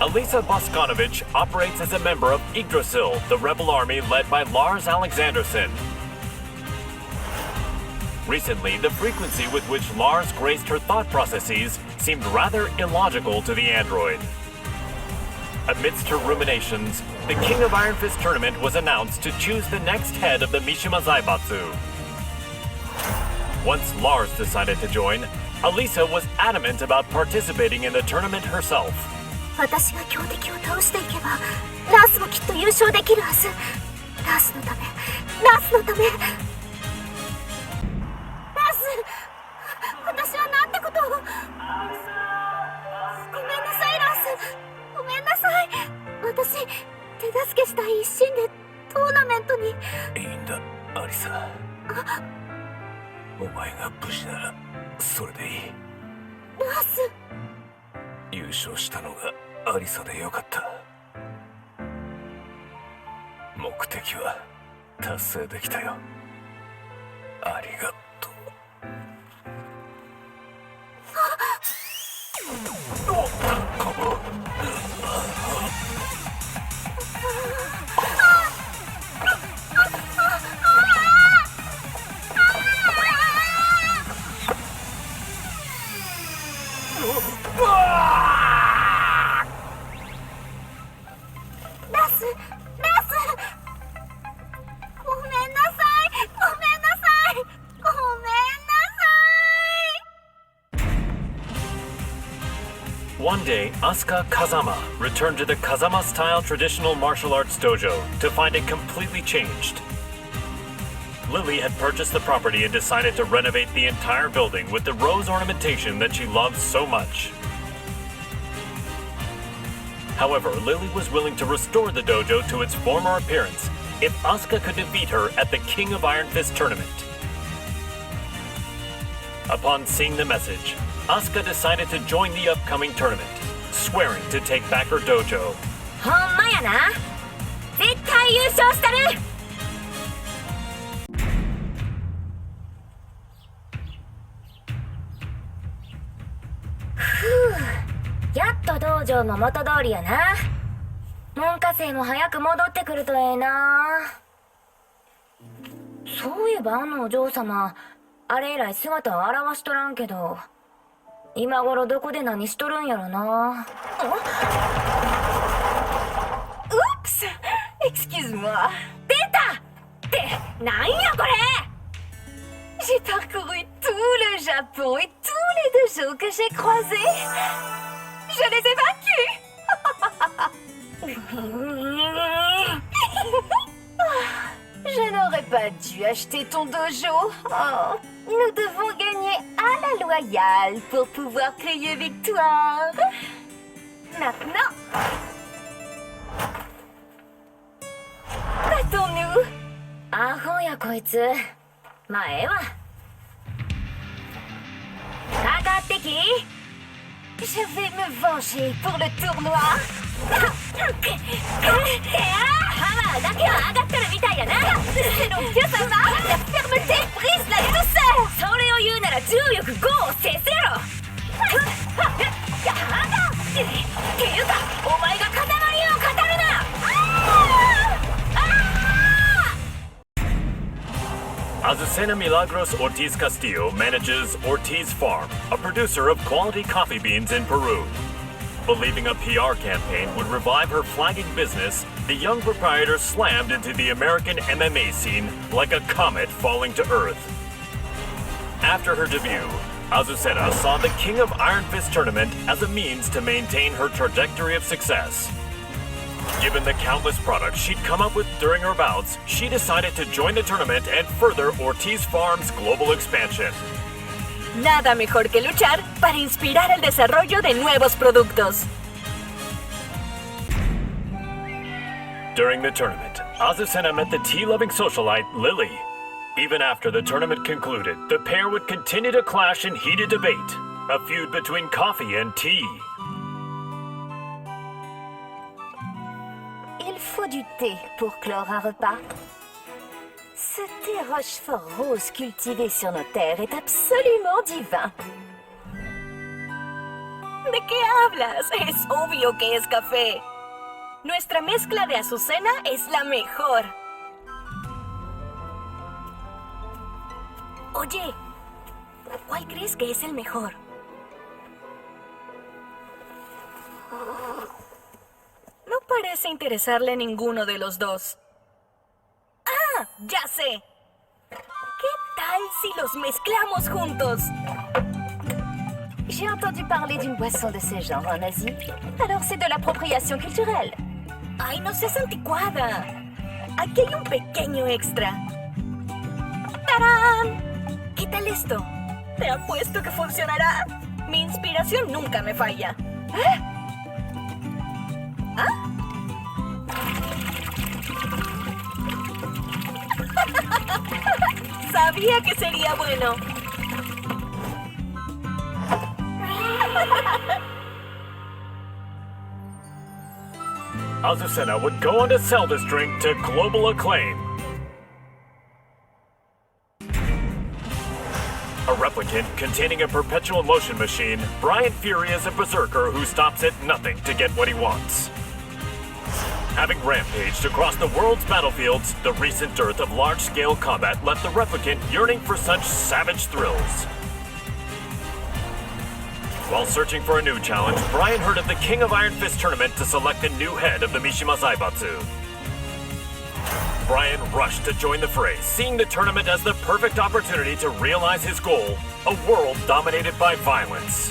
Alisa Boskanovich operates as a member of Yggdrasil, the rebel army led by Lars Alexanderson. Recently, the frequency with which Lars graced her thought processes seemed rather illogical to the android. Amidst her ruminations, the King of Iron Fist tournament was announced to choose the next head of the Mishima Zaibatsu. Once Lars decided to join, Alisa was adamant about participating in the tournament herself. 私が強敵を倒していけばラースもきっと優勝できるはず。ラースのため、ラースのため。ラース、私はなんてことを。ごめんなさいラース、ごめんなさい。私手助けしたい一心でトーナメントに。いいんだアリサ、お前が無事ならそれでいい。ラース、優勝したのがアリサでよかった。目的は達成できたよ。ありがとう。One day, Asuka Kazama returned to the Kazama-style traditional martial arts dojo to find it completely changed. Lily had purchased the property and decided to renovate the entire building with the rose ornamentation that she loves so much. However, Lily was willing to restore the dojo to its former appearance if Asuka could defeat her at the King of Iron Fist tournament. Upon seeing the message, Asuka decided to join the upcoming tournament, swearing to take back her dojo. ほんまやな。絶対優勝したる。やっと道場も元通りやな。門下生も早く戻ってくるとええな。そういえばあのお嬢様、あれ以来姿を現しとらんけど、今頃どこで何しとるんやろな。Oups! Excuse-moi. 出た！ってなんやこれ！ J'ai parcouru tout le Japon et tous les dojos que j'ai croisés. Je les ai vaincus. Je n'aurais pas dû acheter ton dojo. Oh, nous devons gagner à la loyale pour pouvoir crier victoire. Maintenant, battons-nous. アホやこいつ。まあええわ。かかってき。Je vais me venger pour le tournoi. パワーだけは上がってるみたいやな。C'est donc bien ça va. La fermeté brise la douceur. それを言うなら重力5を制せろ。っていうかお前が風の理由を語るな。Azucena Milagros Ortiz Castillo manages Ortiz Farm, a producer of quality coffee beans in Peru. Believing a PR campaign would revive her flagging business, the young proprietor slammed into the American MMA scene like a comet falling to Earth. After her debut, Azucena saw the King of Iron Fist tournament as a means to maintain her trajectory of success. Given the countless products she'd come up with during her bouts, she decided to join the tournament and further Ortiz Farm's global expansion. Nada mejor que luchar para inspirar el desarrollo de nuevos productos. During the tournament, Azucena met the tea-loving socialite Lily. Even after the tournament concluded, the pair would continue to clash in heated debate, a feud between coffee and tea. Il faut du thé pour clore un repas. Ce thé rochefort rose cultivé sur nos terres est absolument divin. ¿De qué hablas? Es obvio que es café. Nuestra mezcla de azucena es la mejor. Oye, ¿cuál crees que es el mejor? No parece interesarle ninguno de los dos. ¡Ah! ¡Ya sé! ¿Qué tal si los mezclamos juntos? J'ai entendu parler d'une boisson de ce genre en Asie. Alors c'est de l'appropriation culturelle. ¡Ay, no seas anticuada! Aquí hay un pequeño extra. ¡Tarán! ¿Qué tal esto? Te apuesto que funcionará. Mi inspiración nunca me falla. ¿Ah? Sabía que sería bueno. Azucena would go on to sell this drink to global acclaim. A replicant containing a perpetual motion machine, Brian Fury is a berserker who stops at nothing to get what he wants. Having rampaged across the world's battlefields, the recent dearth of large-scale combat left the replicant yearning for such savage thrills. While searching for a new challenge, Brian heard of the King of Iron Fist tournament to select a new head of the Mishima Zaibatsu. Brian rushed to join the fray, seeing the tournament as the perfect opportunity to realize his goal, a world dominated by violence.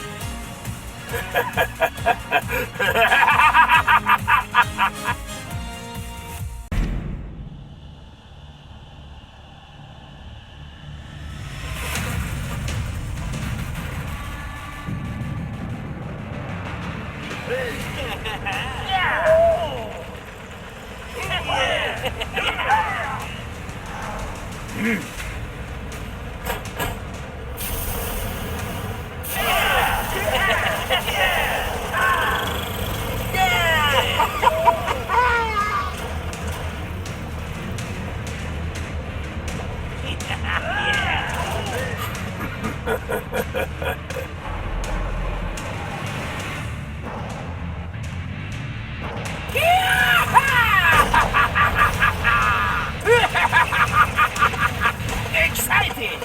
Exciting!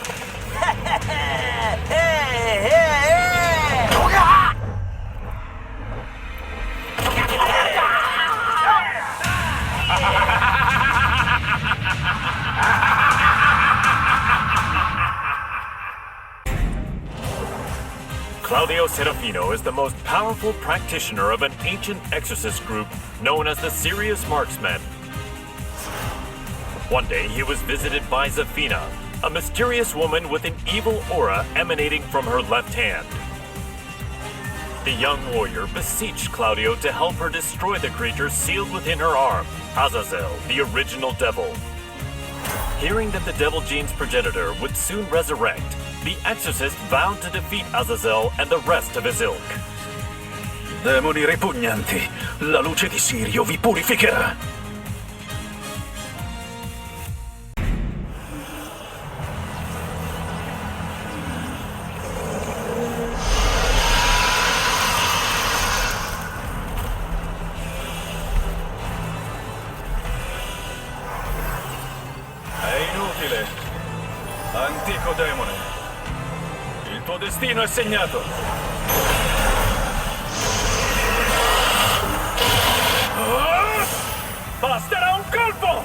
Claudio Serafino is the most powerful practitioner of an ancient exorcist group known as the Serious Marksmen. One day he was visited by Zafina, a mysterious woman with an evil aura emanating from her left hand. The young warrior beseeched Claudio to help her destroy the creature sealed within her arm, Azazel, the original devil. Hearing that the devil gene's progenitor would soon resurrect, the exorcist vowed to defeat Azazel and the rest of his ilk. Demoni ripugnanti, la luce di Sirio vi purificherà. È inutile. Antico demone. Il tuo destino è segnato. Basterà un colpo!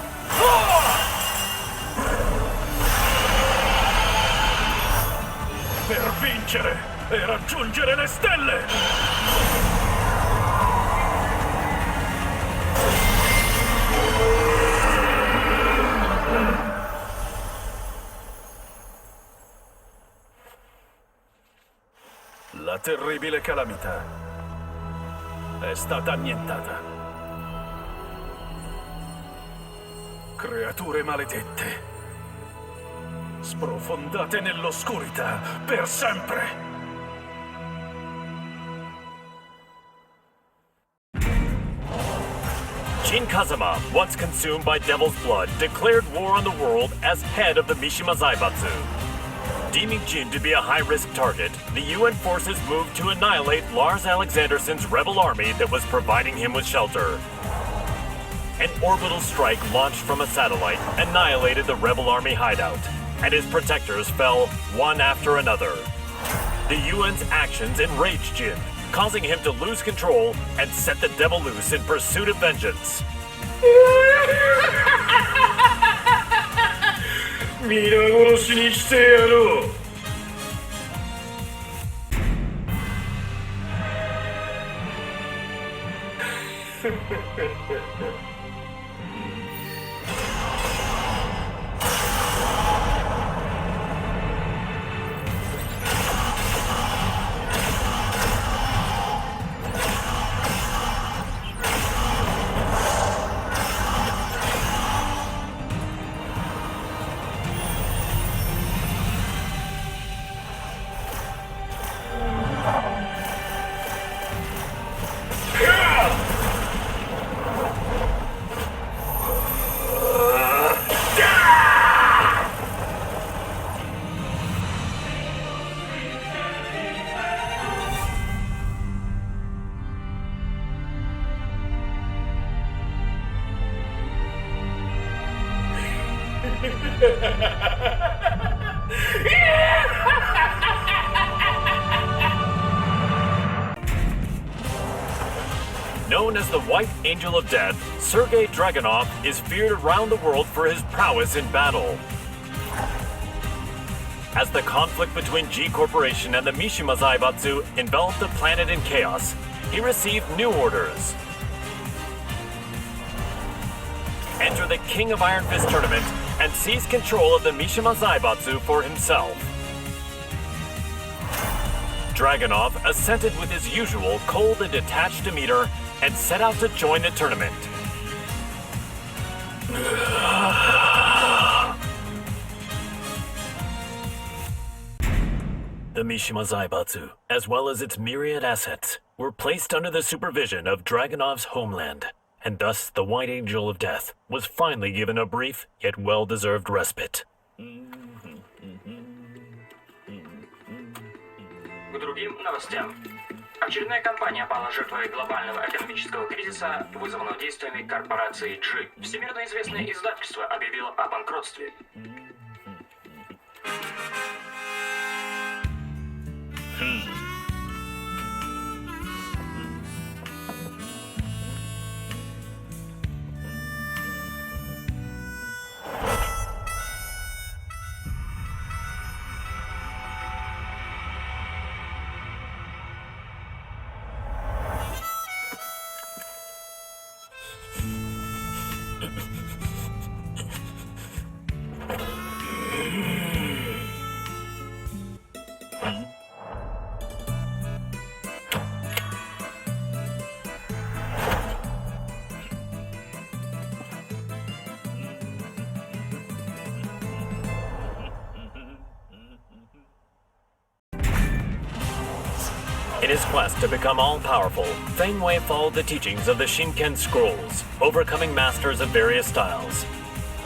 Per vincere e raggiungere le stelle! La terribile calamità è stata annientata. Creature maledette, sprofondate nell'oscurità per sempre. Jin Kazama, once consumed by devil's blood, declared war on the world as head of the Mishima Zaibatsu. Deeming Jin to be a high-risk target, the UN forces moved to annihilate Lars Alexandersson's rebel army that was providing him with shelter. An orbital strike launched from a satellite annihilated the rebel army hideout, and his protectors fell one after another. The UN's actions enraged Jin, causing him to lose control and set the devil loose in pursuit of vengeance. 皆殺しにしてやろう。Known as the White Angel of Death, Sergei Dragunov is feared around the world for his prowess in battle. As the conflict between G Corporation and the Mishima Zaibatsu enveloped the planet in chaos, he received new orders. Enter the King of Iron Fist tournament and seize control of the Mishima Zaibatsu for himself. Dragunov assented with his usual cold and detached demeanor and set out to join the tournament. The Mishima Zaibatsu, as well as its myriad assets, were placed under the supervision of Dragunov's homeland, and thus the White Angel of Death was finally given a brief yet well-deserved respite. К другим новостям. Очередная компания пала жертвой глобального экономического кризиса, вызванного действиями корпорации G. Всемирно известное издательство объявило о банкротстве. In his quest to become all-powerful, Feng Wei followed the teachings of the Shinken Scrolls, overcoming masters of various styles.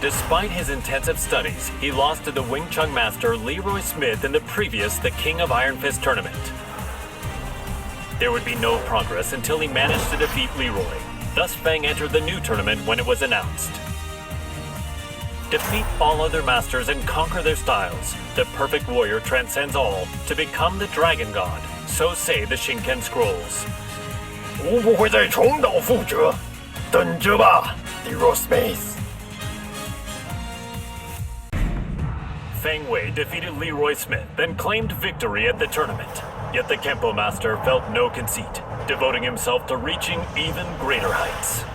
Despite his intensive studies, he lost to the Wing Chun master Leroy Smith in the previous The King of Iron Fist tournament. There would be no progress until he managed to defeat Leroy. Thus Feng entered the new tournament when it was announced. Defeat all other masters and conquer their styles. The perfect warrior transcends all to become the Dragon God. So say the Shinken Scrolls. 无不会再重蹈覆辙，等着吧 ，Leroy Smith。 Feng Wei defeated Leroy Smith and claimed victory at the tournament. Yet the Kempo master felt no conceit, devoting himself to reaching even greater heights. "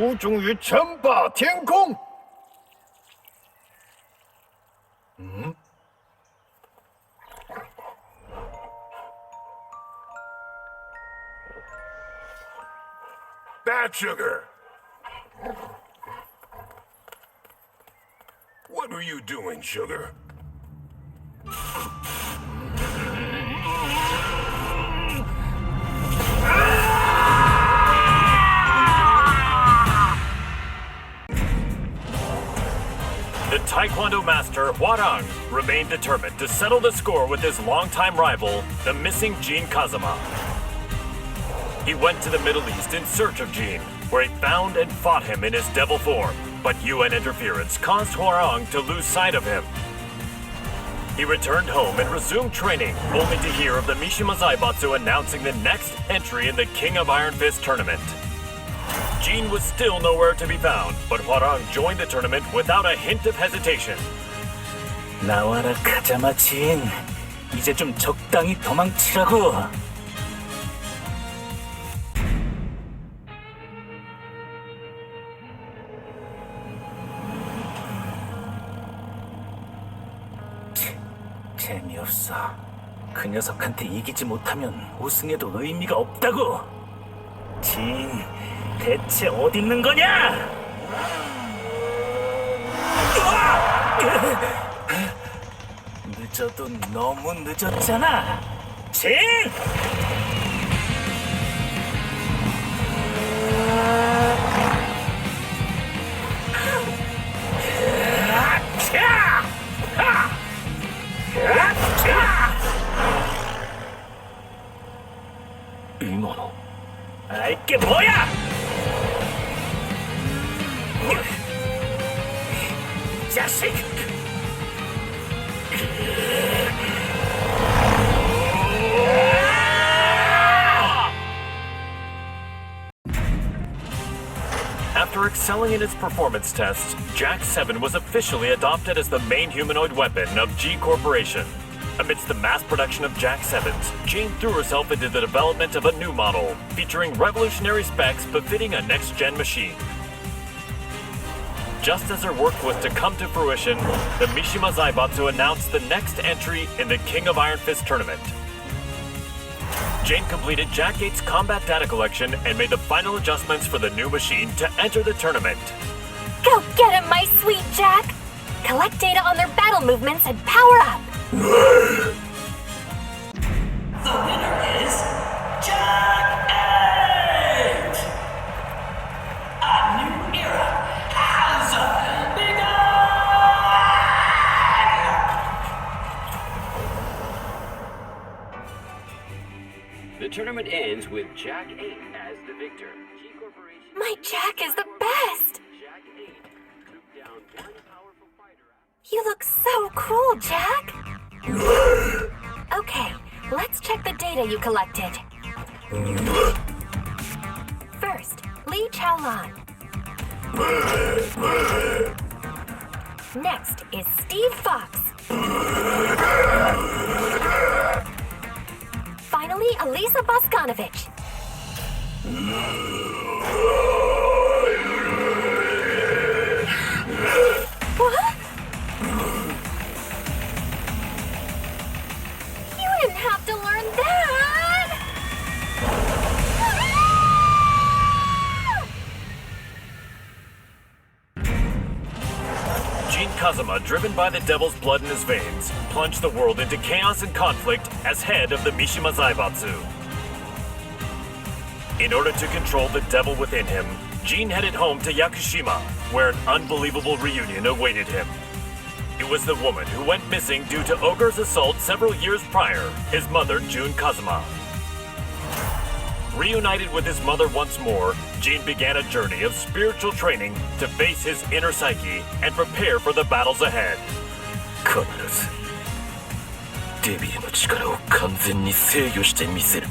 我终于称霸天空。bad sugar. What were you doing, sugar? The Taekwondo master, Hwarang, remained determined to settle the score with his longtime rival, the missing Jin Kazama. He went to the Middle East in search of Jin, where he found and fought him in his devil form, but UN interference caused Hwarang to lose sight of him. He returned home and resumed training, only to hear of the Mishima Zaibatsu announcing the next entry in the King of Iron Fist tournament. Jin was still nowhere to be found, but Hwarang joined the tournament without a hint of hesitation. 나와라 카자마 진. 이제 좀 적당히 도망치라고. 재미없어. 그 녀석한테 이기지 못하면 우승에도 의미가 없다고. 진, 대체 어디 있는 거냐? 늦어도 너무 늦었잖아. 진! 이모노. 아, 이게 뭐야? 자식! After excelling in its performance tests, Jack 7 was officially adopted as the main humanoid weapon of G Corporation. Amidst the mass production of Jack 7s, Jane threw herself into the development of a new model, featuring revolutionary specs befitting a next-gen machine. Just as her work was to come to fruition, the Mishima Zaibatsu announced the next entry in the King of Iron Fist tournament. Jane completed Jack 8's combat data collection and made the final adjustments for the new machine to enter the tournament. Go get him, my sweet Jack! Collect data on their battle movements and power up! The winner is Jack 8! A new era has begun! The tournament ends with Jack 8 as the victor. G Corporation. My Jack is the best! Jack 8 took down one powerful fighter. You look so cool, Jack! Okay, let's check the data you collected. First, Li Chaolan. Next is Steve Fox. Finally, Elisa Boskanovich. What? You didn't have to learn that! Jin Kazama, driven by the devil's blood in his veins, plunged the world into chaos and conflict as head of the Mishima Zaibatsu. In order to control the devil within him, Jin headed home to Yakushima, where an unbelievable reunion awaited him. It was the woman who went missing due to Ogre's assault several years prior, his mother, Jun Kazama. Reunited with his mother once more, Jin began a journey of spiritual training to face his inner psyche and prepare for the battles ahead. 必ずデビルの力を完全に制御してみせる。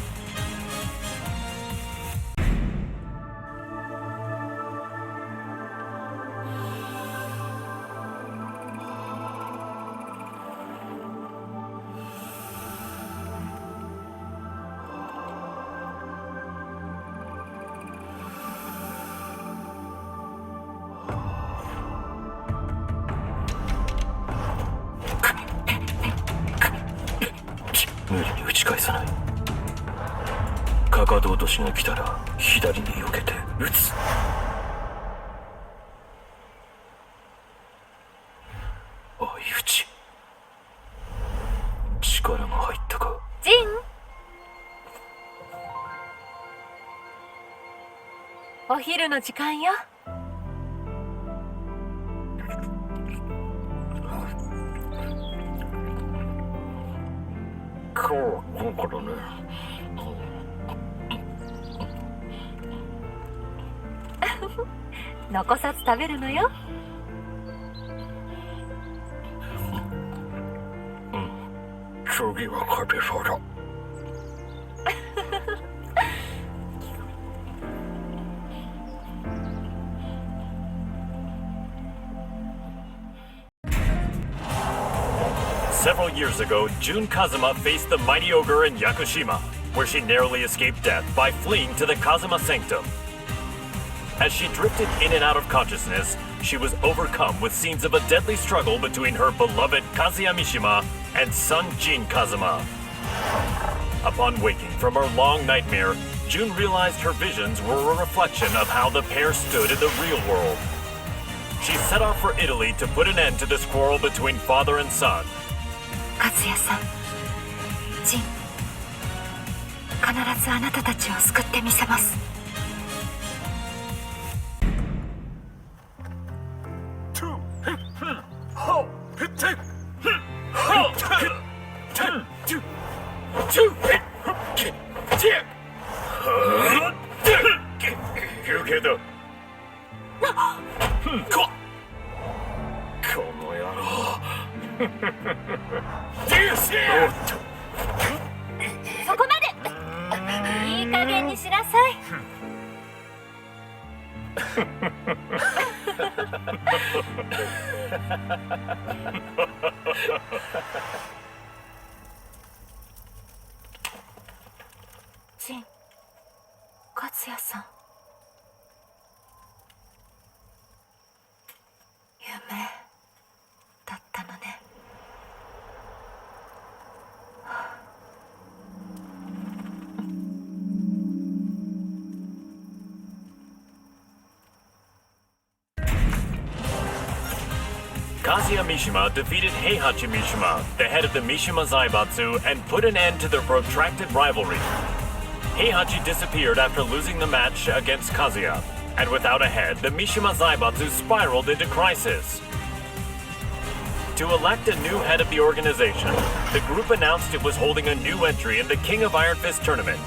無理に打ち返さない。かかと落としが来たら左に避けて打つ。相打ち。力が入ったか。ジン、お昼の時間よ。今日はこの頃ね。残さず食べるのよ。次は勝てそうだ。Several years ago, Jun Kazuma faced the mighty ogre in Yakushima, where she narrowly escaped death by fleeing to the Kazuma Sanctum. As she drifted in and out of consciousness, she was overcome with scenes of a deadly struggle between her beloved Kazuya Mishima and son Jin Kazuma. Upon waking from her long nightmare, Jun realized her visions were a reflection of how the pair stood in the real world. She set off for Italy to put an end to this quarrel between father and son. 和也さん、ジン、必ずあなたたちを救ってみせます。休憩だ。この野郎。そこまで。いい加減にしなさい。ジン、勝也さん。夢だったのね。Kazuya Mishima defeated Heihachi Mishima, the head of the Mishima Zaibatsu, and put an end to their protracted rivalry. Heihachi disappeared after losing the match against Kazuya, and without a head, the Mishima Zaibatsu spiraled into crisis. To elect a new head of the organization, the group announced it was holding a new entry in the King of Iron Fist tournament.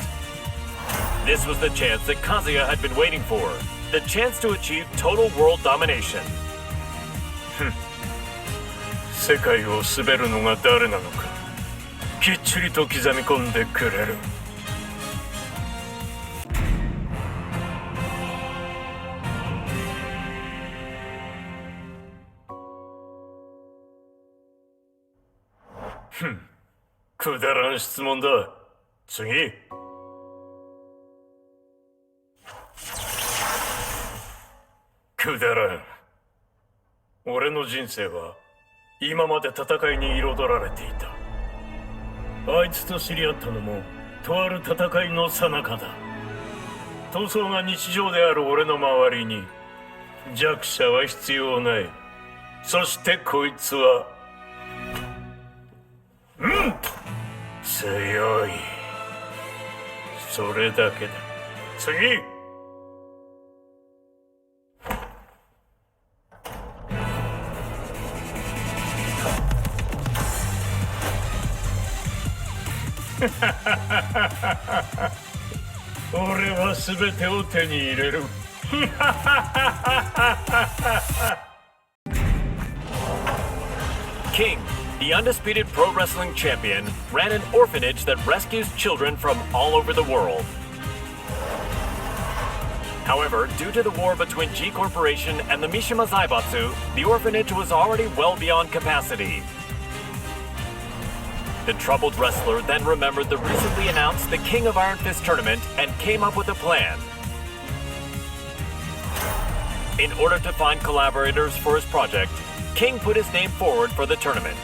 This was the chance that Kazuya had been waiting for, the chance to achieve total world domination. 世界を滑るのが誰なのかきっちりと刻み込んでくれる。くだらん質問だ。次。くだらん。俺の人生は今まで戦いに彩られていた。あいつと知り合ったのもとある戦いの最中だ。闘争が日常である俺の周りに弱者は必要ない。そしてこいつは強い。それだけだ。次。俺は全てを手に入れる。King, the undisputed pro wrestling champion, ran an orphanage that rescues children from all over the world. However, due to the war between G Corporation and the Mishima Zaibatsu, the orphanage was already well beyond capacity. The troubled wrestler then remembered the recently announced the King of Iron Fist tournament and came up with a plan. In order to find collaborators for his project, King put his name forward for the tournament.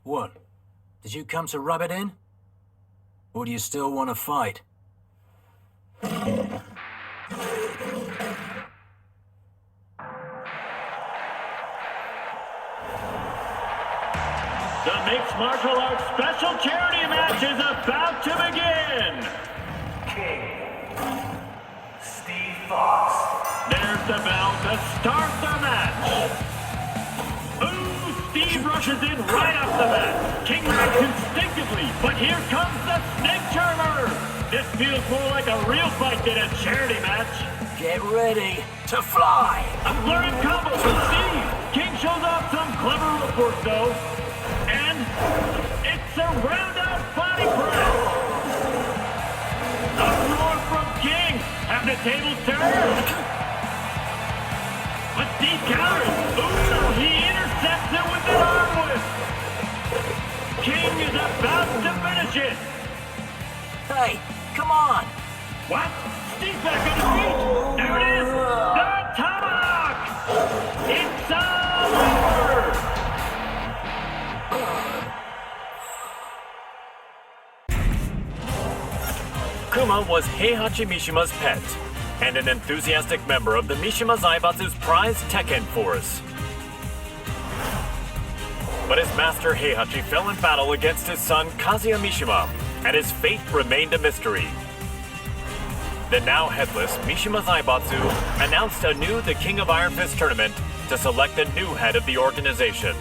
What? Did you come to rub it in? Or do you still want to fight? The mixed martial arts special charity match is about to begin! Steve Fox. There's the bell to start the match! Ooh, Steve rushes in right off the bat! King reacts instinctively, but here comes the snake charmer! This feels more like a real fight than a charity match! Get ready to fly! A flurry of combos from Steve! King shows off some clever footwork though. And it's a round-out body press! A roar from King! Have the tables turned! But Steve counters! Ooh, he intercepts it with an arm whip! King is about to finish it! Hey, come on! What? Steve back on his feet! There it is! The tomahawk! It's all over! Kuma was Heihachi Mishima's pet, and an enthusiastic member of the Mishima Zaibatsu's prized Tekken force. But his master Heihachi fell in battle against his son Kazuya Mishima, and his fate remained a mystery. The now headless Mishima Zaibatsu announced anew the King of Iron Fist tournament to select a new head of the organization.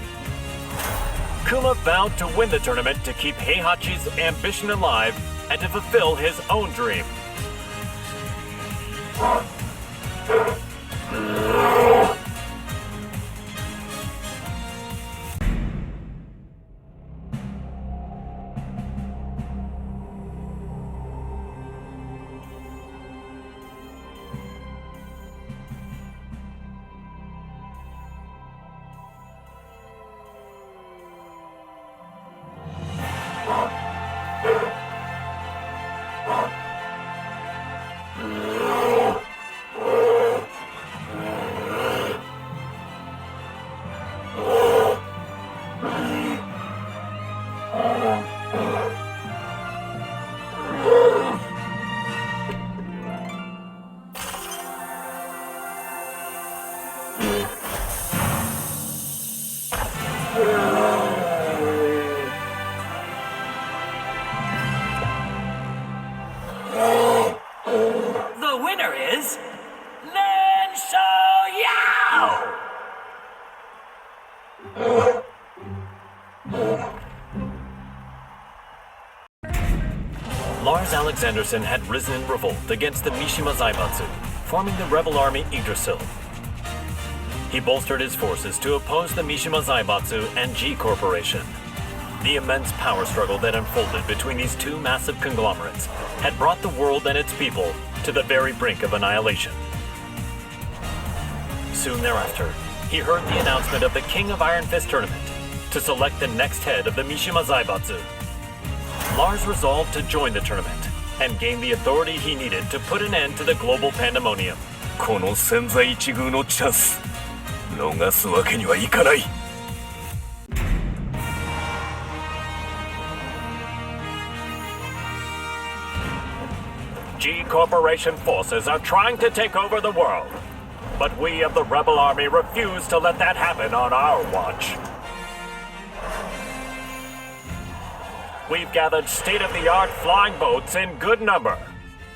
Kuma vowed to win the tournament to keep Heihachi's ambition alive and to fulfill his own dream. The winner is Len Xiaoyao! Lars Alexanderson had risen in revolt against the Mishima Zaibatsu, forming the rebel army Yggdrasil. He bolstered his forces to oppose the Mishima Zaibatsu and G Corporation. The immense power struggle that unfolded between these two massive conglomerates had brought the world and its people to the very brink of annihilation. Soon thereafter, he heard the announcement of the King of Iron Fist tournament to select the next head of the Mishima Zaibatsu. Lars resolved to join the tournament and gain the authority he needed to put an end to the global pandemonium. この千載一遇のチャンス、逃すわけにはいかない。G Corporation forces are trying to take over the world, but we of the Rebel Army refuse to let that happen on our watch. We've gathered state-of-the-art flying boats in good number.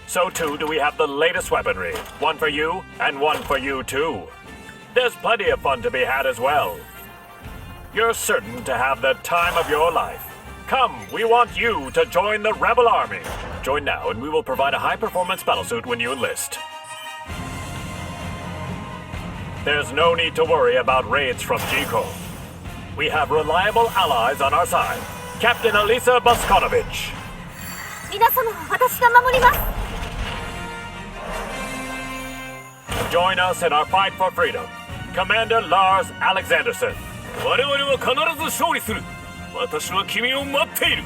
So too do we have the latest weaponry, one for you and one for you too. There's plenty of fun to be had as well. You're certain to have the time of your life. Come, we want you to join the Rebel Army. Join now and we will provide a high-performance battlesuit when you enlist. There's no need to worry about raids from G-Co. We have reliable allies on our side. Captain Elisa Boskonovich. 皆様、私が守ります。 Join us in our fight for freedom. Commander Lars Alexanderson. 我々は必ず勝利する。私は君を待っている。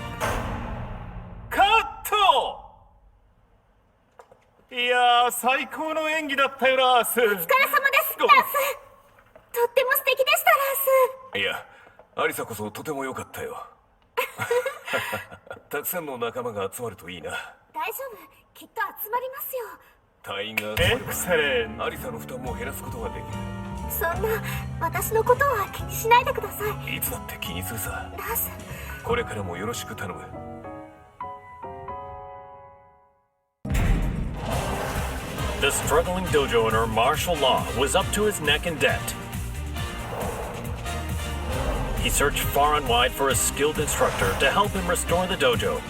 カット。いやー、最高の演技だったよ、ラース。お疲れ様です、ラース。とっても素敵でした、ラース。いや、アリサこそとても良かったよ。たくさんの仲間が集まるといいな。大丈夫、きっと集まりますよ。隊員がエクセレン。アリサの負担も減らすことができそんな、私のことは気にしないでください。る。いつだって気にするさ。ラス。これからもよろしく頼む。The struggling dojo owner, Martial Law, was up to his neck in debt. He searched far and wide for a skilled instructor to help him restore the dojo,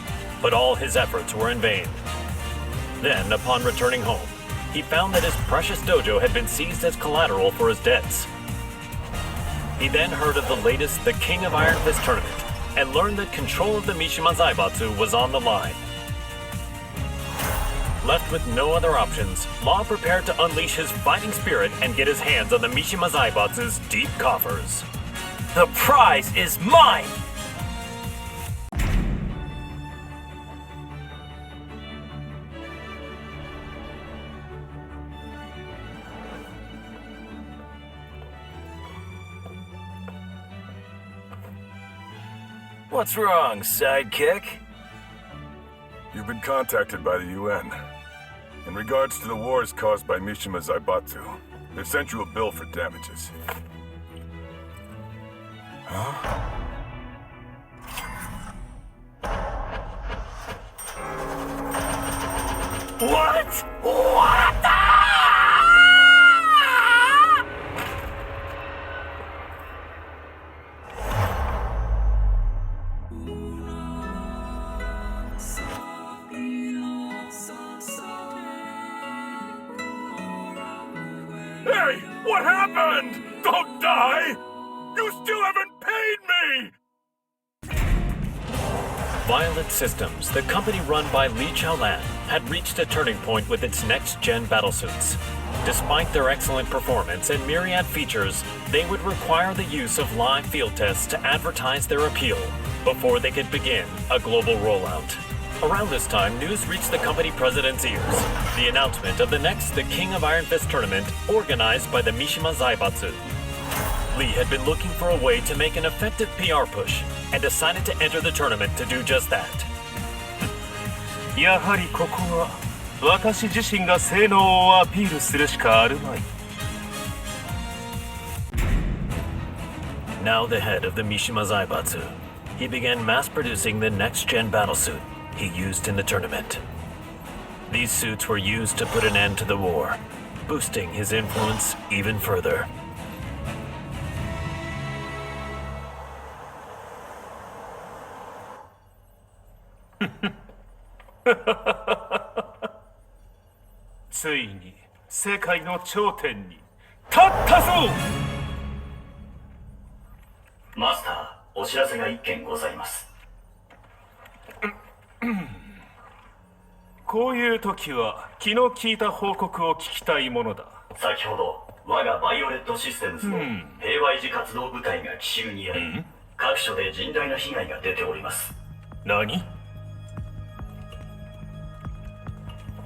but all his efforts were in vain. Then, upon returning home, he found that his precious dojo had been seized as collateral for his debts. He then heard of the latest The King of Iron Fist tournament and learned that control of the Mishima Zaibatsu was on the line. Left with no other options, Law prepared to unleash his fighting spirit and get his hands on the Mishima Zaibatsu's deep coffers. The prize is mine! What's wrong, sidekick? You've been contacted by the UN. In regards to the wars caused by Mishima Zaibatsu, they've sent you a bill for damages. What? What the? Hey! What happened? Don't die! You still haven't paid me! Violet Systems, the company run by Li Chaolan, had reached a turning point with its next-gen battlesuits. Despite their excellent performance and myriad features, they would require the use of live field tests to advertise their appeal before they could begin a global rollout. Around this time, news reached the company president's ears. The announcement of the next The King of Iron Fist tournament organized by the Mishima Zaibatsu. Lee had been looking for a way to make an effective PR push and decided to enter the tournament to do just that. やはりここは私自身が性能をアピールするしかあるまい。Now the head of the Mishima Zaibatsu, he began mass-producing the next-gen battlesuit he used in the tournament. These suits were used to put an end to the war, boosting his influence even further. ついに世界の頂点に立ったぞ。マスター、お知らせが一件ございます。こういう時は気の利いた報告を聞きたいものだ。先ほど我がバイオレットシステムズの平和維持活動部隊が奇襲に遭い、各所で甚大な被害が出ております。何？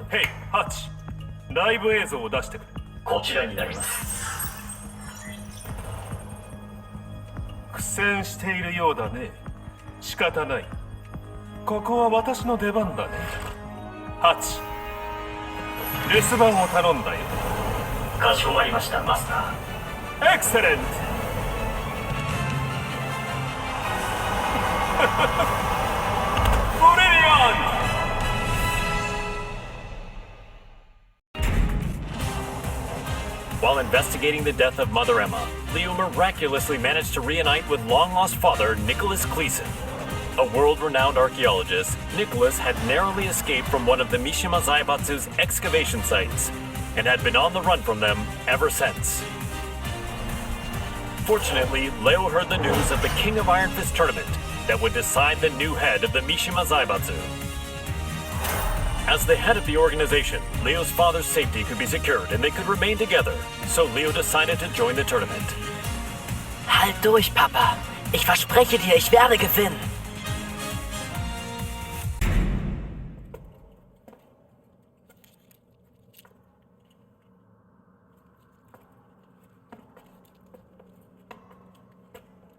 ヘイ、ハッチ、ライブ映像を出してくれ。こちらになります。苦戦しているようだね。仕方ない。ここは私の出番だね。ハチ、留守番を頼んだよ。かしこまりました、マスター。エクセレント。ブリリアント。While investigating the death of Mother Emma, Leo miraculously managed to reunite with long-lost father Nicholas Gleason. A world-renowned archaeologist, Nicholas had narrowly escaped from one of the Mishima Zaibatsu's excavation sites and had been on the run from them ever since. Fortunately, Leo heard the news of the King of Iron Fist tournament that would decide the new head of the Mishima Zaibatsu. As the head of the organization, Leo's father's safety could be secured and they could remain together, so Leo decided to join the tournament. Halt durch, Papa. Ich verspreche dir, ich werde gewinnen.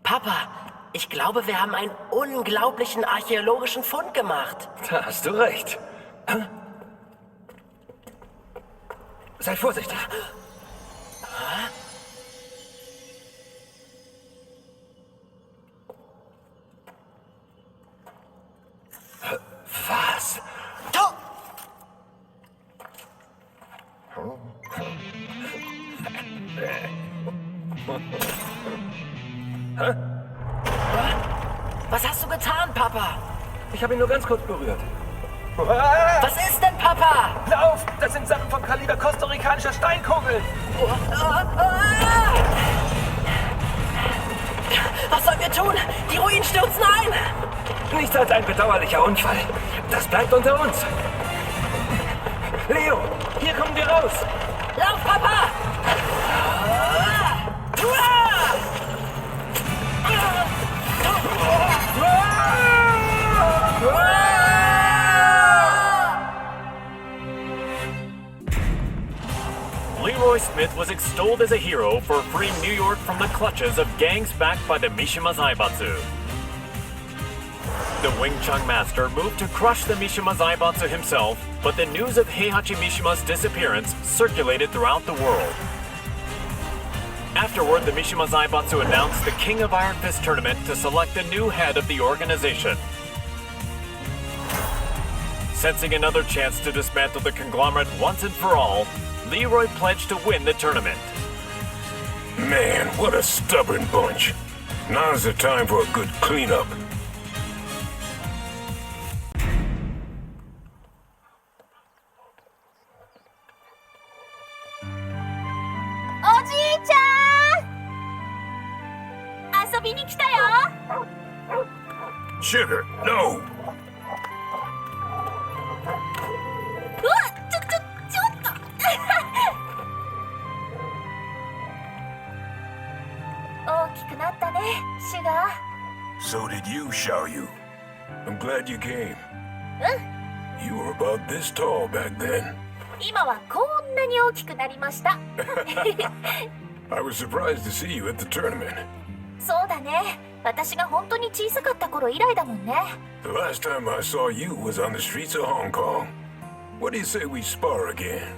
Papa, Ich glaube, wir haben einen unglaublichen archäologischen Fund gemacht. Da hast du recht. Sei vorsichtig. Was? Was hast du getan, Papa? Ich habe ihn nur ganz kurz berührt. Was ist denn, Papa? Lauf! Das sind Sachen vom Kaliber kostarikanischer Steinkugeln! Was sollen wir tun? Die Ruinen stürzen ein! Nichts als ein bedauerlicher Unfall. Das bleibt unter uns. Leo, hier kommen wir raus! Lauf, Papa! Leroy Smith was extolled as a hero for freeing New York from the clutches of gangs backed by the Mishima Zaibatsu. The Wing Chun master moved to crush the Mishima Zaibatsu himself, but the news of Heihachi Mishima's disappearance circulated throughout the world. Afterward, the Mishima Zaibatsu announced the King of Iron Fist tournament to select a new head of the organization. Sensing another chance to dismantle the conglomerate once and for all, Leroy pledged to win the tournament. Man, what a stubborn bunch. Now's the time for a good cleanup. Sugar, no! So did you, Xiaoyu. I'm glad you came. You were about this tall back then. I was surprised to see you at the tournament. The last time I saw you was on the streets of Hong Kong. What do you say we spar again?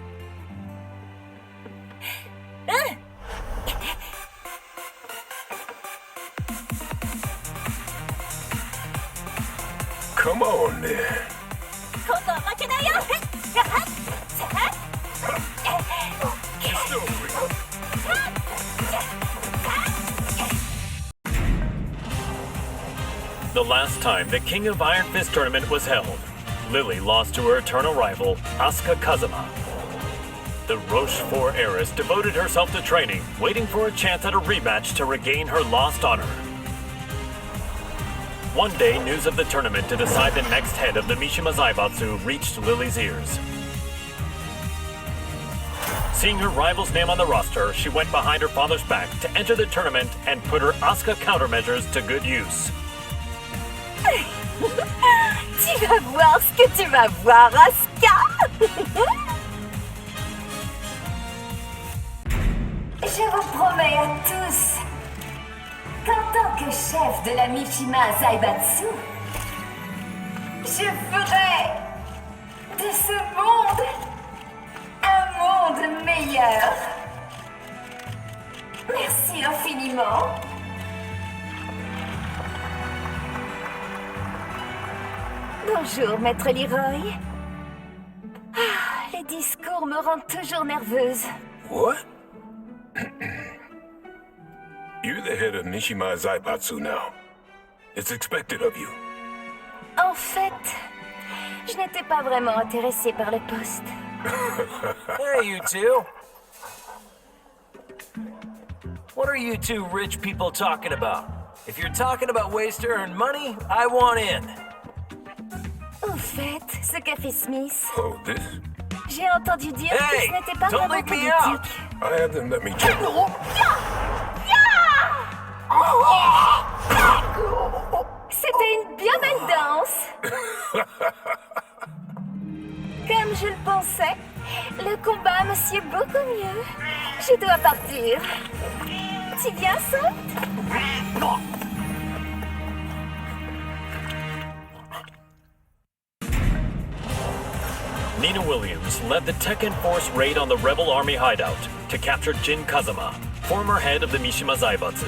Come on, then. The last time the King of Iron Fist tournament was held, Lily lost to her eternal rival, Asuka Kazama. The Rochefort heiress devoted herself to training, waiting for a chance at a rematch to regain her lost honor. One day, news of the tournament to decide the next head of the Mishima Zaibatsu reached Lily's ears. Seeing her rival's name on the roster, she went behind her father's back to enter the tournament and put her Asuka countermeasures to good use. Tu vas voir ce que tu vas voir, Asuka. Je vous promets à tous qu'en tant que chef de la Mishima Zaibatsu, je ferai de ce monde un monde meilleur. Merci infiniment. Bonjour, Maître Leroy. Les discours me rendent toujours nerveuse. What? You're the head of Mishima Zaibatsu now. It's expected of you. En fait, je n'étais pas vraiment intéressée par le poste. Hey, you two. What are you two rich people talking about? If you're talking about ways to earn money, I want in. Au fait, ce café Smith, Oh, this? j'ai entendu dire que ce n'était pas don't vraiment leave me out. politique. I had them let me check. C'était une bien belle danse. Comme je le pensais, le combat me sied beaucoup mieux. Je dois partir. Tu viens, Sot? Nina Williams led the Tekken Force raid on the rebel army hideout to capture Jin Kazama, former head of the Mishima Zaibatsu.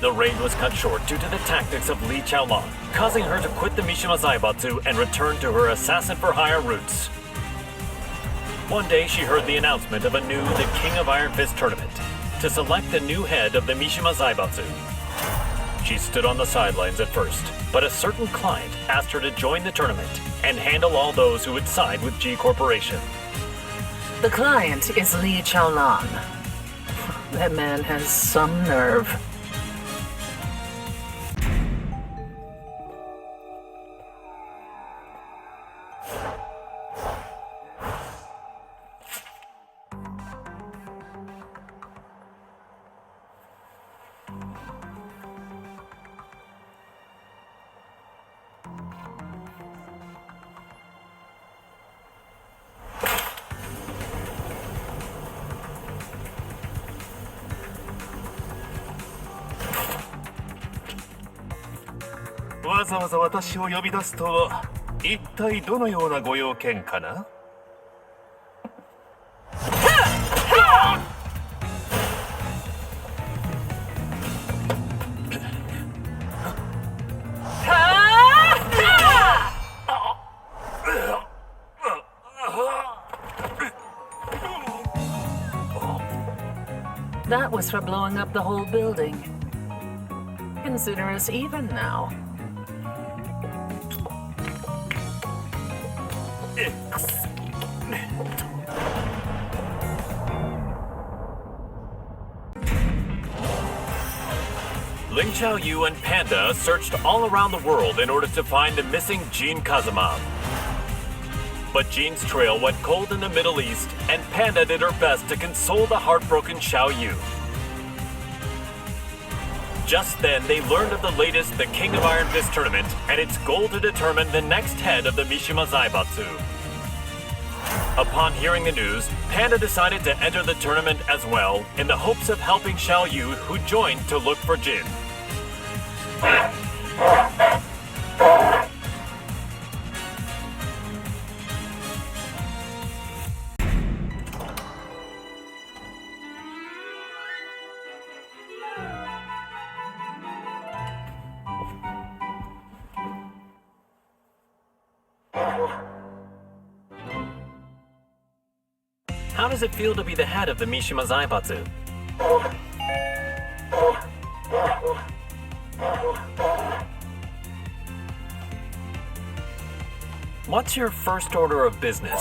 The raid was cut short due to the tactics of Li Chaolan, causing her to quit the Mishima Zaibatsu and return to her assassin-for-hire roots. One day, she heard the announcement of a new The King of Iron Fist tournament to select the new head of the Mishima Zaibatsu. She stood on the sidelines at first, but a certain client asked her to join the tournament and handle all those who would side with G Corporation. The client is Li Chaolan. That man has some nerve.わざわざ私を呼び出すとは一体どのようなご用件かな？That was for blowing up the whole building. Consider us even now. Ling Xiaoyu and Panda searched all around the world in order to find the missing Jin Kazama. But Jin's trail went cold in the Middle East, and Panda did her best to console the heartbroken Xiaoyu. Just then, they learned of the latest The King of Iron Fist tournament and its goal to determine the next head of the Mishima Zaibatsu. Upon hearing the news, Panda decided to enter the tournament as well in the hopes of helping Xiaoyu, who joined to look for Jin. How does it feel to be the head of the Mishima Zaibatsu? What's your first order of business?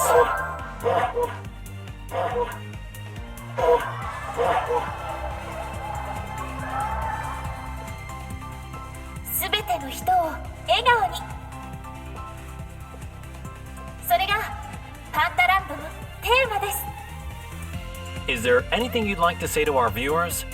Is there anything you'd like to say to our viewers?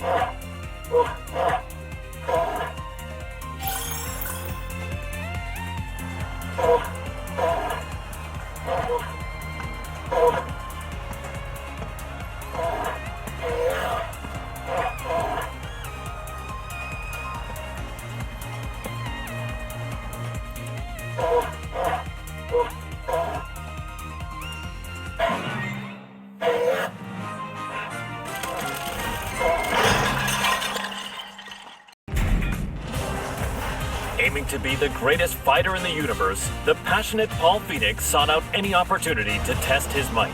Aiming to be the greatest fighter in the universe, the passionate Paul Phoenix sought out any opportunity to test his might.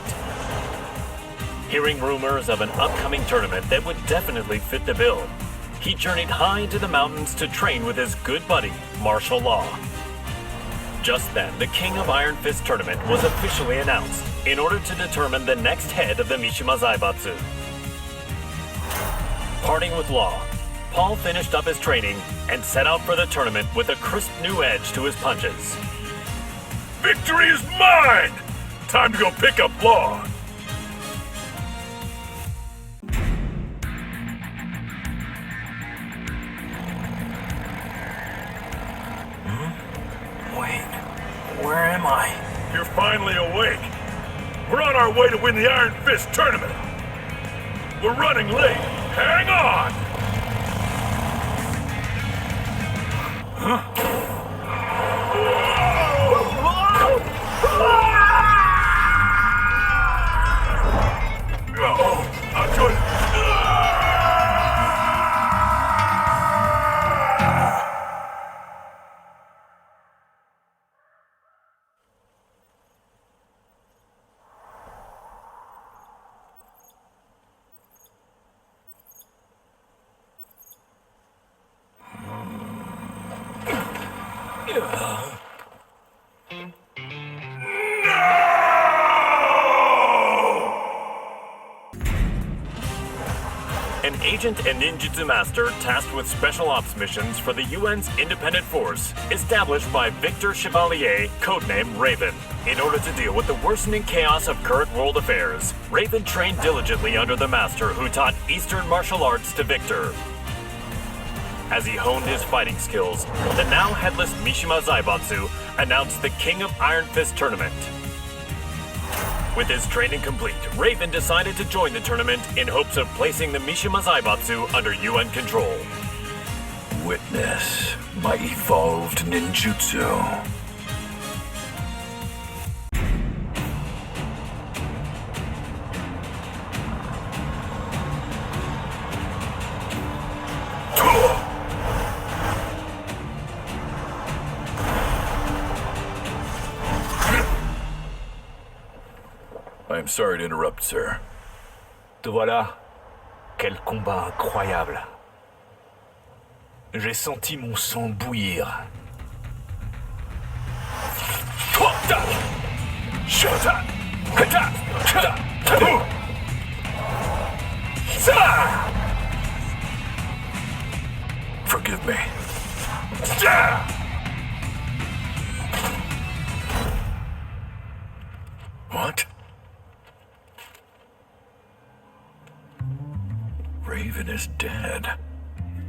Hearing rumors of an upcoming tournament that would definitely fit the bill, he journeyed high into the mountains to train with his good buddy, Martial Law. Just then, the King of Iron Fist tournament was officially announced in order to determine the next head of the Mishima Zaibatsu. Parting with Law, Paul finished up his training and set out for the tournament with a crisp new edge to his punches. Victory is mine! Time to go pick up Law. Wait, where am I? You're finally awake. We're on our way to win the Iron Fist tournament. We're running late. Hang on! An agent and ninjutsu master tasked with special ops missions for the UN's independent force, established by Victor Chevalier, codenamed Raven. In order to deal with the worsening chaos of current world affairs, Raven trained diligently under the master who taught Eastern martial arts to Victor. As he honed his fighting skills, the now headless Mishima Zaibatsu announced the King of Iron Fist tournament. With his training complete, Raven decided to join the tournament in hopes of placing the Mishima Zaibatsu under UN control. Witness my evolved ninjutsu. I am sorry to interrupt, sir. Te voilà. Quel combat incroyable. J'ai senti mon sang bouillir. Forgive me. What? Raven is dead.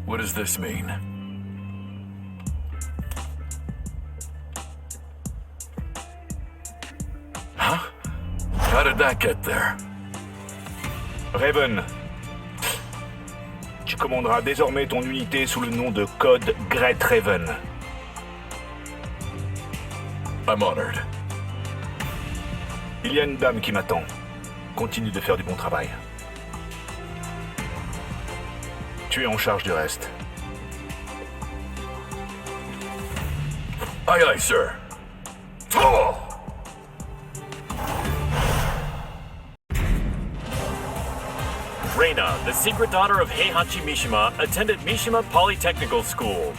What does this mean? Huh? How did that get there? Raven, tu commanderas désormais ton unité sous le nom de code Great Raven. I'm honored. Il y a une dame qui m'attend. Continue de faire du bon travail. Tu es en charge du reste. Aye, aye, sir. Reina, the secret daughter of Heihachi Mishima, attended Mishima Polytechnical School.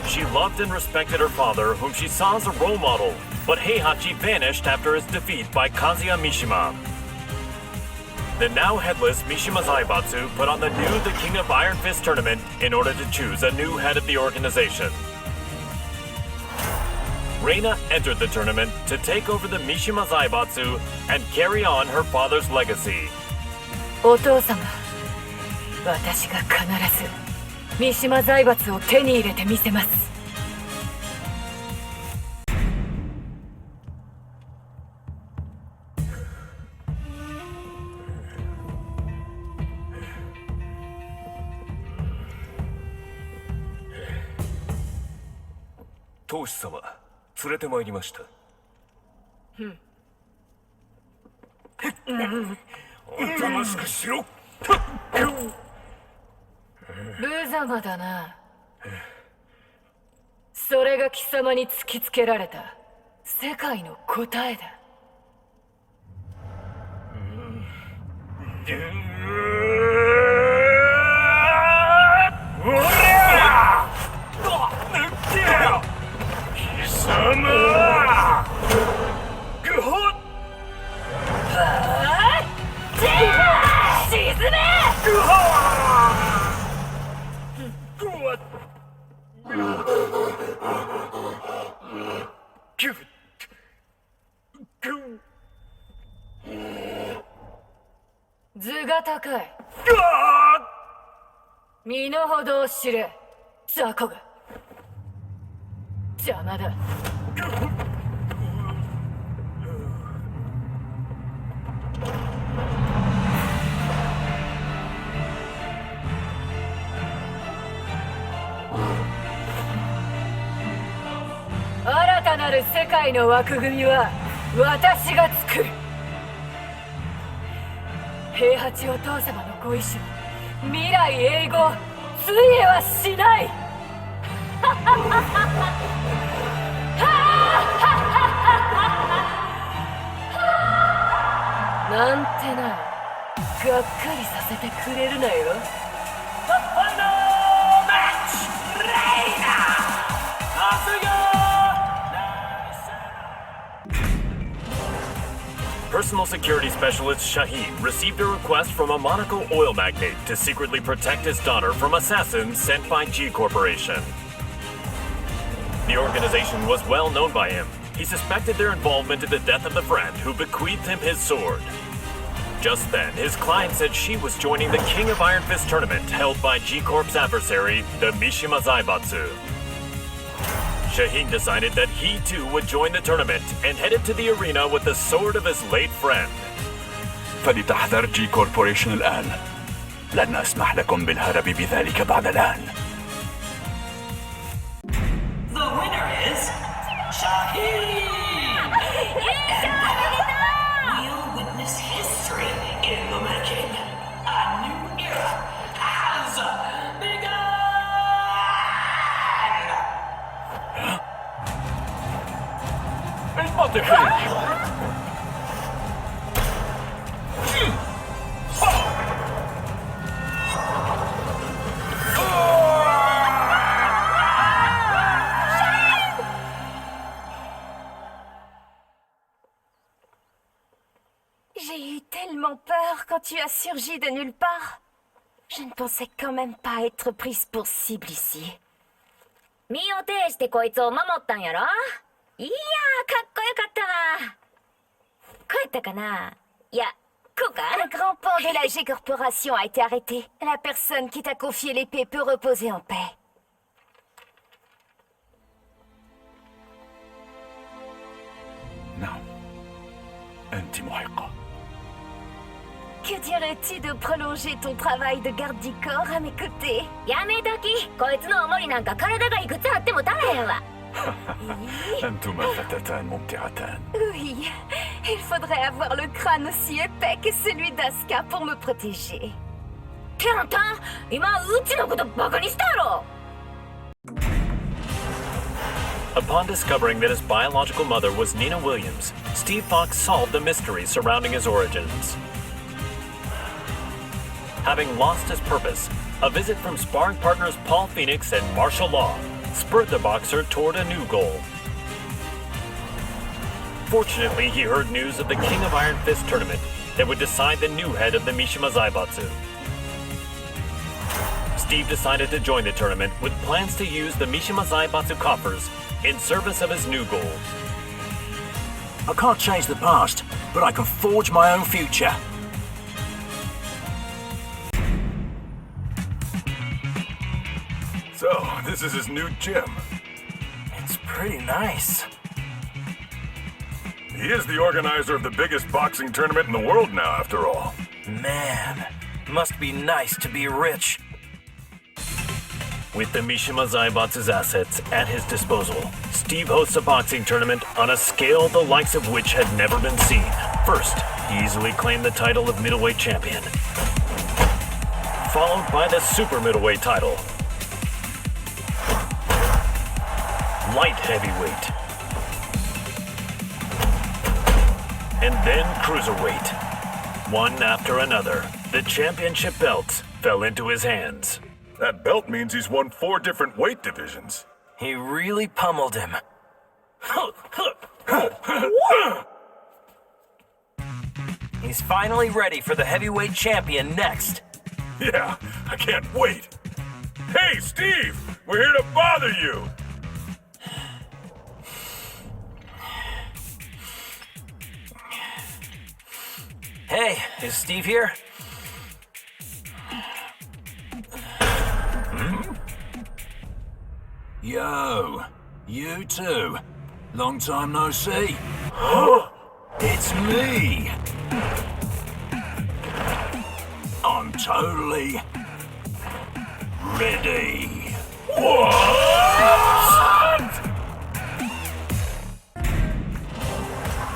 She loved and respected her father, whom she saw as a role model, but Heihachi vanished after his defeat by Kazuya Mishima. The now headless Mishima Zaibatsu put on the King of Iron Fist tournament in order to choose a new head of the organization. Reina entered the tournament to take over the Mishima Zaibatsu and carry on her father's legacy. お父様、私が必ず三島財閥を手に入れてみせます。当主様、連れてまいりました。おとなしくしろ。無様だな。それが貴様に突きつけられた世界の答えだ。おりゃ！抜けよ！貴様！ぐほっ！沈め！ぐほっ！頭が高い。身の程を知れ、雑魚が。邪魔だ。新たなる世界の枠組みは私が作る。平八お父様のご意志は未来永劫ついえはしない。なんてな、がっかりさせてくれるなよ。マッチレイナ personal security specialist Shaheen received a request from a Monaco oil magnate to secretly protect his daughter from assassins sent by G Corporation. The organization was well known by him. He suspected their involvement in the death of the friend who bequeathed him his sword. Just then, his client said she was joining the King of Iron Fist tournament held by G Corp's adversary, the Mishima Zaibatsu. Shaheen decided that he too would join the tournament and headed to the arena with the sword of his late friend. فلتحذر جي كوربوريشن الآن. لن أسمح لكم بالهرب بذلك بعد الآن. The winner is Shaheen! We'll witness history in the making. A new era has begun! It's not the finish! J'ai eu tellement peur quand tu as surgi de nulle part. Je ne pensais quand même pas être prise pour cible ici. 身を挺してこいつを守ったんやろ？いやー、かっこよかったわ。こうやったかな？いや、こうか？ Un grand pan de la G Corporation a été arrêté. La personne qui t'a confié l'épée peut reposer en paix. نعم. أنت محقة. Que dirais-tu de prolonger ton travail de garde du corps à mes côtés? やめとき。こいつの重りなんか体がいくつあっても足らへんわ。أنتما فتاتان ممتعتان. Oui, il faudrait avoir le crâne aussi épais que celui d'Asuka pour me protéger. ケンタ、今うちのことバカにしたやろ。Upon discovering that his biological mother was Nina Williams, Steve Fox solved the mystery surrounding his origins. Having lost his purpose, a visit from sparring partners Paul Phoenix and martial law spurred the boxer toward a new goal. Fortunately, he heard news of the King of Iron Fist tournament that would decide the new head of the Mishima Zaibatsu. Steve decided to join the tournament with plans to use the Mishima Zaibatsu coffers in service of his new goal. I can't change the past, but I can forge my own future. So, this is his new gym. It's pretty nice. He is the organizer of the biggest boxing tournament in the world now, after all. Man, must be nice to be rich. With the Mishima Zaibatsu's assets at his disposal, Steve hosts a boxing tournament on a scale the likes of which had never been seen. First, he easily claimed the title of middleweight champion, followed by the super middleweight title, light heavyweight, and then cruiserweight. One after another, the championship belts fell into his hands. That belt means he's won 4 different weight divisions. He really pummeled him. He's finally ready for the heavyweight champion next. Yeah, I can't wait. Hey, Steve! We're here to bother you! Hey, is Steve here? Yo, you too. Long time no see. It's me. I'm totally ready. What?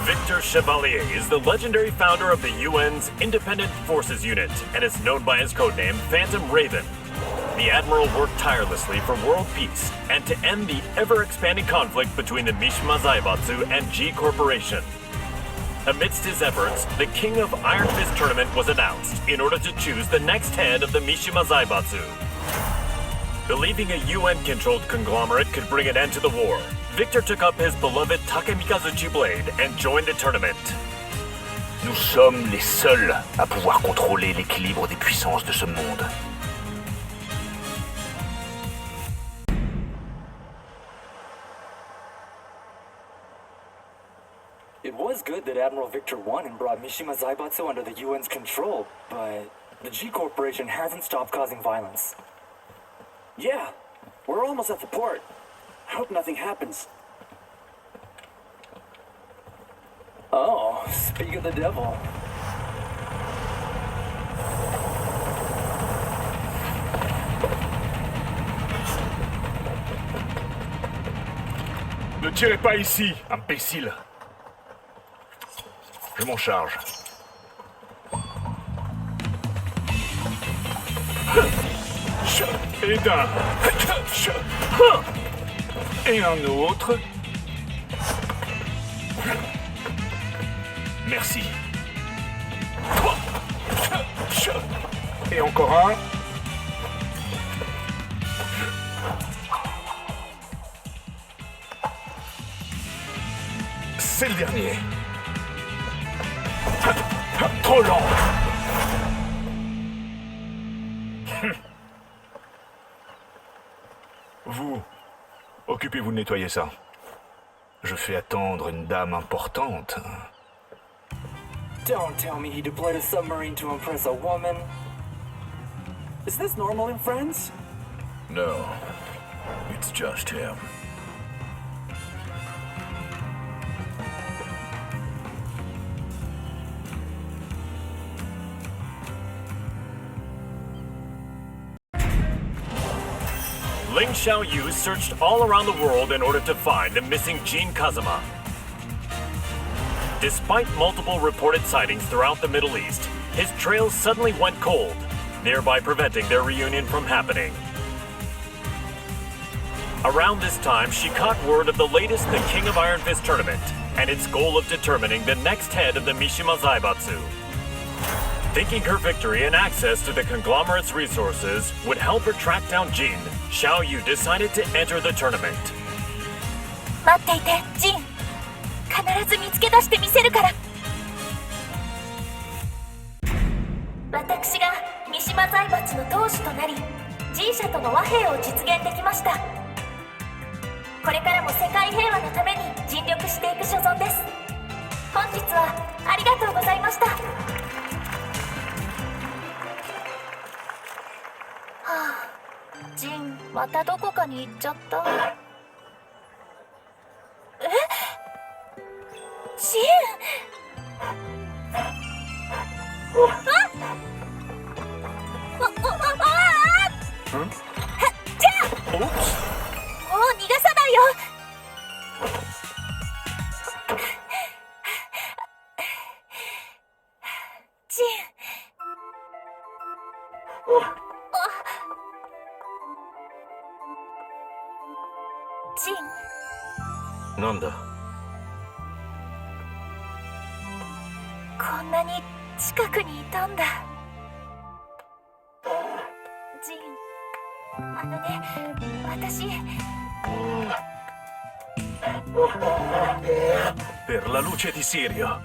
Victor Chevalier is the legendary founder of the UN's Independent Forces Unit and is known by his codename Phantom Raven. The Admiral worked tirelessly for world peace and to end the ever-expanding conflict between the Mishima Zaibatsu and G Corporation. Amidst his efforts, the King of Iron Fist tournament was announced in order to choose the next head of the Mishima Zaibatsu. Believing a UN-controlled conglomerate could bring an end to the war, Victor took up his beloved Takemikazuchi blade and joined the tournament. Nous sommes les seuls à pouvoir contrôler l'équilibre des puissances de ce monde. It was good that Admiral Victor won and brought Mishima Zaibatsu under the UN's control, but the G Corporation hasn't stopped causing violence. Yeah, we're almost at the port. I hope nothing happens. Oh, speak of the devil. Ne tirez pas ici, imbécile. Je m'en charge. Et d'un. Et un autre. Merci. Et encore un. C'est le dernier. Trop lent. Vous, occupez-vous de nettoyer ça. Je fais attendre une dame importante. Don't tell me he deployed a submarine to impress a woman. Is this normal in Friends? No, it's just him. Ling Xiaoyu searched all around the world in order to find the missing Jin Kazama. Despite multiple reported sightings throughout the Middle East, his trails suddenly went cold, thereby preventing their reunion from happening. Around this time, she caught word of the latest The King of Iron Fist tournament and its goal of determining the next head of the Mishima Zaibatsu. Thinking her victory and access to the conglomerate's resources would help her track down Jin, Xiaoyu decided to enter the tournament. 待っていて、ジン。必ず見つけ出してみせるから。私が三島財閥の当主となり、G社との和平を実現できました。これからも世界平和のために尽力していく所存です。本日はありがとうございました。ジン、またどこかに行っちゃった。え？ジン！じゃあ！もう逃がさないよ！ジン。ジン。なんだ？こんなに近くにいたんだ。ジン、あのね、私。Per la luce di Sirio.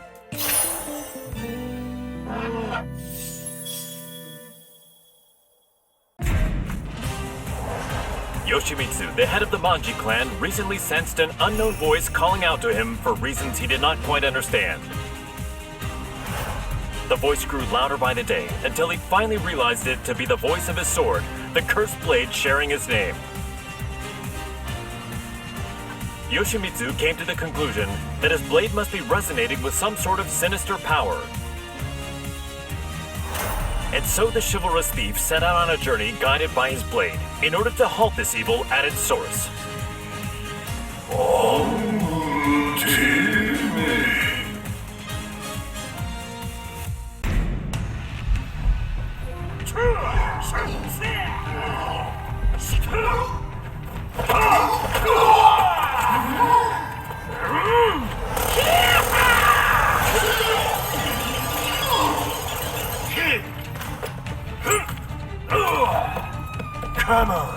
Yoshimitsu, the head of the Manji clan, recently sensed an unknown voice calling out to him for reasons he did not quite understand. The voice grew louder by the day, until he finally realized it to be the voice of his sword, the cursed blade sharing his name. Yoshimitsu came to the conclusion that his blade must be resonating with some sort of sinister power. And so the chivalrous thief set out on a journey guided by his blade, in order to halt this evil at its source. Come on.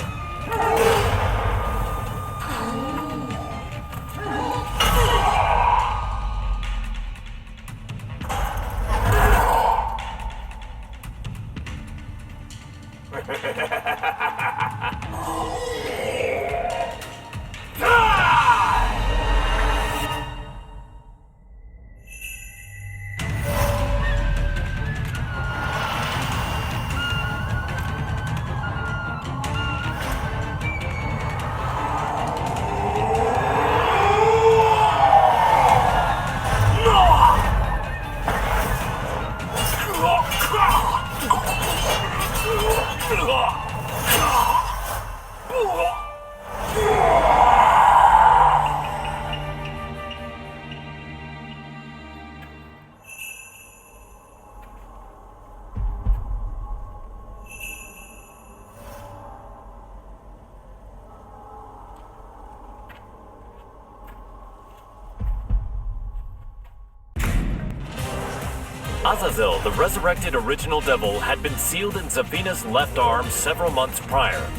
Azazel, the resurrected original devil, had been sealed in Zafina's left arm several months prior,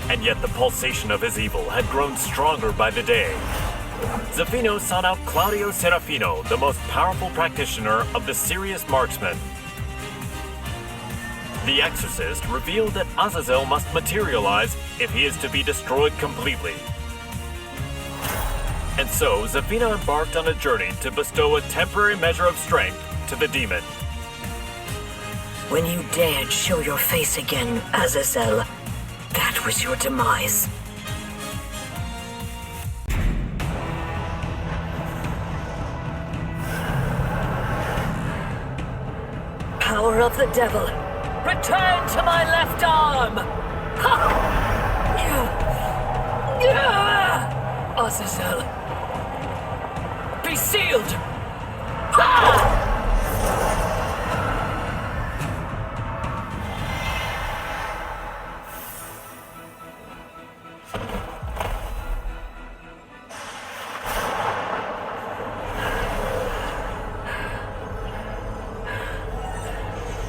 and yet the pulsation of his evil had grown stronger by the day. Zafino sought out Claudio Serafino, the most powerful practitioner of the serious marksman. The exorcist revealed that Azazel must materialize if he is to be destroyed completely. And so, Zafina embarked on a journey to bestow a temporary measure of strength to the demon. When you dared show your face again, Azazel, that was your demise. Power of the devil, return to my left arm! Ha! Azazel, be sealed! Ha!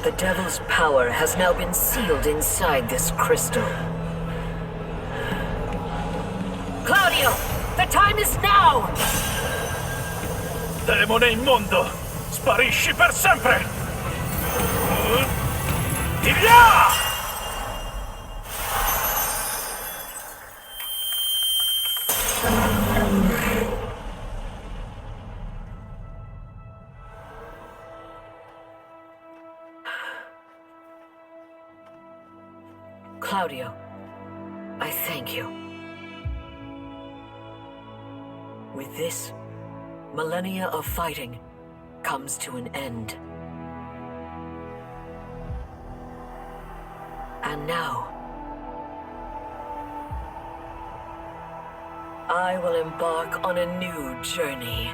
The devil's power has now been sealed inside this crystal. Claudio, the time is now! Demone immondo, sparisci per sempre! Di via! Claudio, I thank you. With this, millennia of fighting comes to an end. And now, I will embark on a new journey.